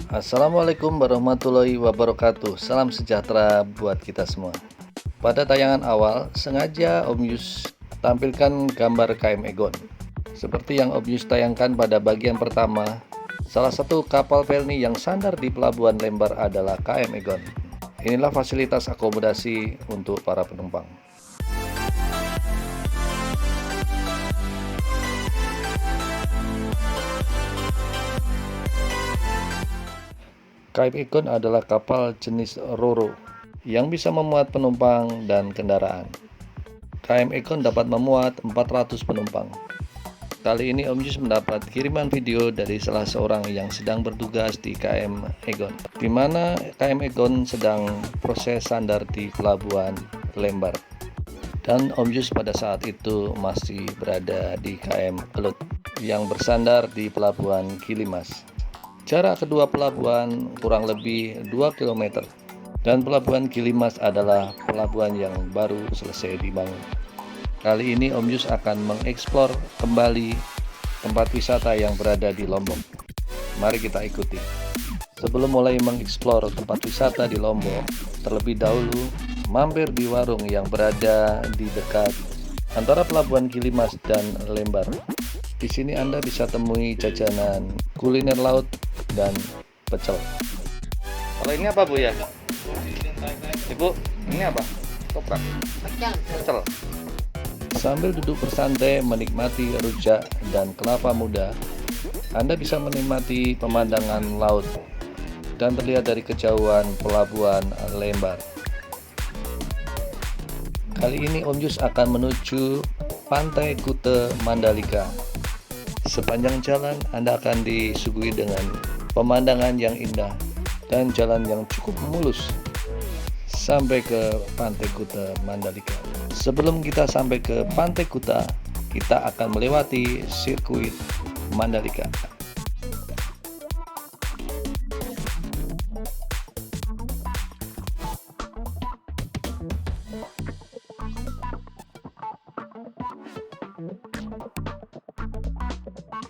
Assalamualaikum warahmatullahi wabarakatuh. Salam sejahtera buat kita semua. Pada tayangan awal, sengaja Om Yus tampilkan gambar KM Egon. Seperti yang Om Yus tayangkan pada bagian pertama, salah satu kapal pelni yang sandar di Pelabuhan Lembar adalah KM Egon. Inilah fasilitas akomodasi untuk para penumpang. KM Egon adalah kapal jenis Ro-Ro yang bisa memuat penumpang dan kendaraan. KM Egon dapat memuat 400 penumpang. Kali ini Om Yus mendapat kiriman video dari salah seorang yang sedang bertugas di KM Egon, di mana KM Egon sedang proses sandar di Pelabuhan Lembar. Dan Om Yus pada saat itu masih berada di KM Kelut yang bersandar di Pelabuhan Gilimas. Jarak kedua pelabuhan kurang lebih 2 km, dan Pelabuhan Gilimas adalah pelabuhan yang baru selesai dibangun. Kali ini Om Yus akan mengeksplor kembali tempat wisata yang berada di Lombok. Mari kita ikuti. Sebelum mulai mengeksplor tempat wisata di Lombok, terlebih dahulu mampir di warung yang berada di dekat antara Pelabuhan Gilimas dan Lembar. Di sini Anda bisa temui jajanan kuliner laut dan pecel. Kalau ini apa Bu ya? Ibu, ini apa? Toprak. Pecel. Sambil duduk bersantai menikmati rujak dan kelapa muda, Anda bisa menikmati pemandangan laut dan terlihat dari kejauhan Pelabuhan Lembar. Kali ini Om Yus akan menuju Pantai Kuta Mandalika. Sepanjang jalan Anda akan disuguhi dengan pemandangan yang indah dan jalan yang cukup mulus sampai ke Pantai Kuta Mandalika. Sebelum kita sampai ke Pantai Kuta, kita akan melewati sirkuit Mandalika.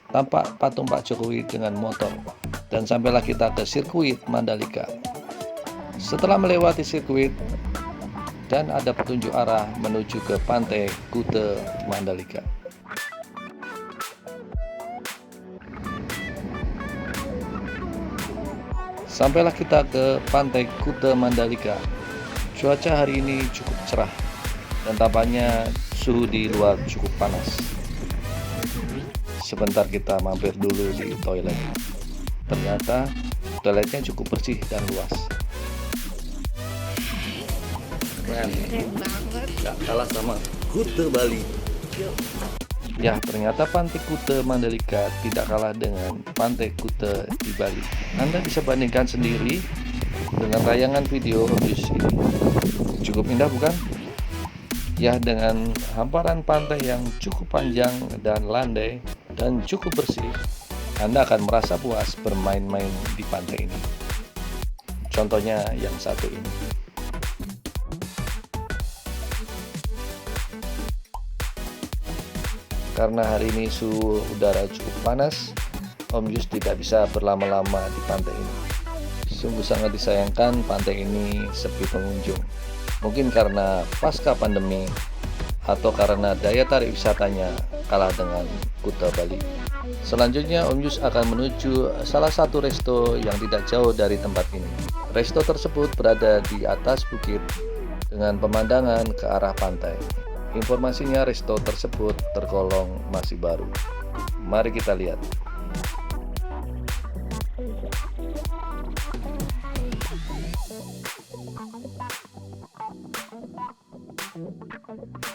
Tampak patung Pak Jokowi dengan motor, dan sampailah kita ke sirkuit Mandalika. Setelah melewati sirkuit dan ada petunjuk arah menuju ke Pantai Kuta Mandalika. Sampailah kita ke Pantai Kuta Mandalika. Cuaca hari ini cukup cerah dan tampaknya suhu di luar cukup panas. Sebentar kita mampir dulu di toilet. Ternyata toiletnya cukup bersih dan luas. Keren banget. Gak kalah sama Kuta Bali. Ya, ternyata Pantai Kuta Mandalika tidak kalah dengan Pantai Kuta di Bali. Anda bisa bandingkan sendiri dengan tayangan video Om Yus ini. Cukup indah bukan? Ya, dengan hamparan pantai yang cukup panjang dan landai dan cukup bersih, Anda akan merasa puas bermain-main di pantai ini. Contohnya yang satu ini. Karena hari ini suhu udara cukup panas, Om Yus tidak bisa berlama-lama di pantai ini. Sungguh sangat disayangkan pantai ini sepi pengunjung. Mungkin karena pasca pandemi atau karena daya tarik wisatanya kalah dengan Kuta Bali. Selanjutnya Om Yus akan menuju salah satu resto yang tidak jauh dari tempat ini. Resto tersebut berada di atas bukit dengan pemandangan ke arah pantai. Informasinya resto tersebut tergolong masih baru. Mari kita lihat.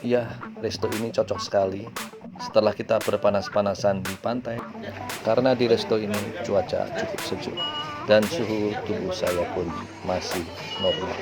Ya, resto ini cocok sekali setelah kita berpanas-panasan di pantai, karena di resto ini cuaca cukup sejuk dan suhu tubuh saya pun masih normal.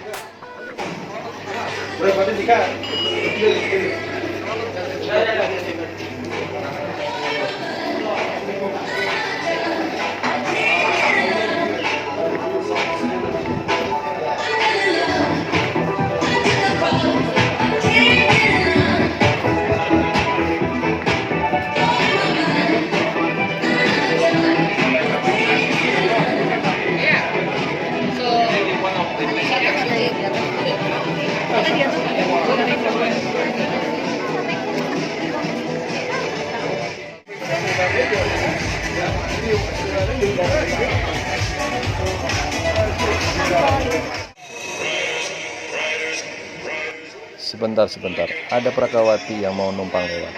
Sebentar, ada Prakawati yang mau numpang lewat.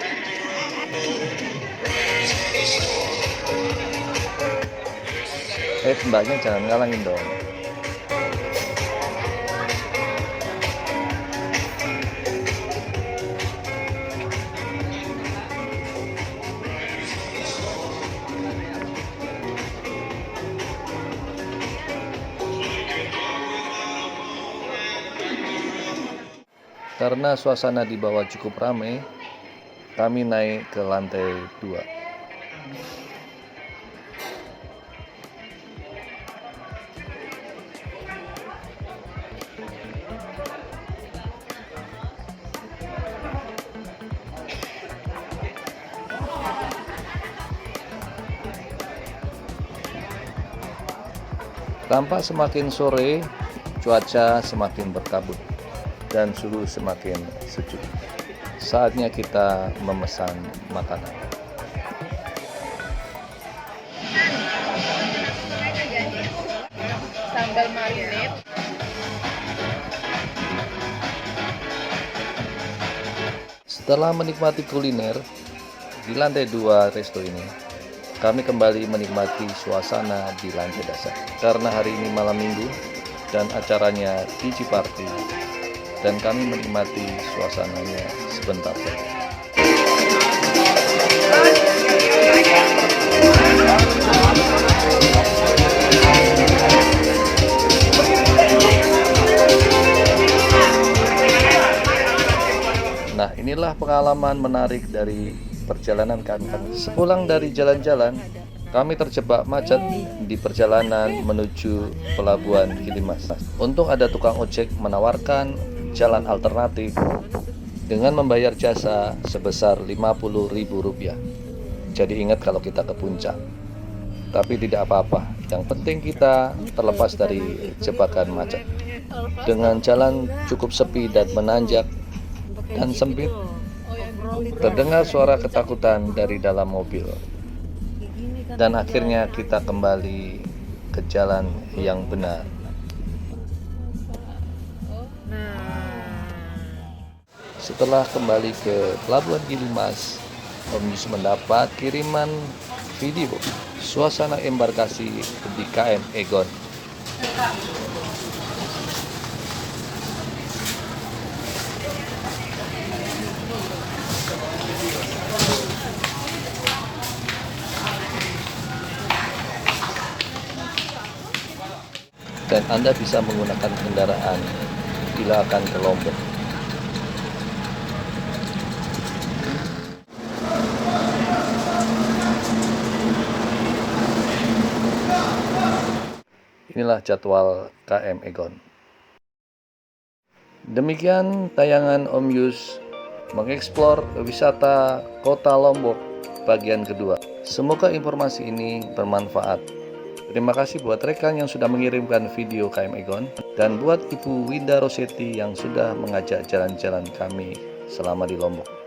Mbaknya jangan ngalangin dong. Karena suasana di bawah cukup ramai, kami naik ke lantai 2. Tampak semakin sore, cuaca semakin berkabut dan suhu semakin sejuk. Saatnya kita memesan makanan. Sambal marinade. Setelah menikmati kuliner di lantai 2 resto ini, kami kembali menikmati suasana di lantai dasar. Karena hari ini malam minggu dan acaranya DJ Party, dan kami menikmati suasananya sebentar saja. Nah, inilah pengalaman menarik dari perjalanan kami. Sepulang dari jalan-jalan, kami terjebak macet di perjalanan menuju Pelabuhan Gilimas. Untung ada tukang ojek menawarkan jalan alternatif dengan membayar jasa sebesar Rp50.000. Jadi ingat kalau kita ke puncak. Tapi tidak apa-apa, yang penting kita terlepas dari jebakan macet. Dengan jalan cukup sepi dan menanjak dan sempit, terdengar suara ketakutan dari dalam mobil. Dan akhirnya kita kembali ke jalan yang benar. Setelah kembali ke Pelabuhan Gilimas, Om Yus mendapat kiriman video suasana embarkasi di KM Egon. Dan Anda bisa menggunakan kendaraan bila akan ke Lombok. Inilah jadwal KM Egon. Demikian tayangan Om Yus mengeksplor wisata Kota Lombok bagian kedua. Semoga informasi ini bermanfaat. Terima kasih buat rekan yang sudah mengirimkan video KM Egon, dan buat Ibu Winda Rosetti yang sudah mengajak jalan-jalan kami selama di Lombok.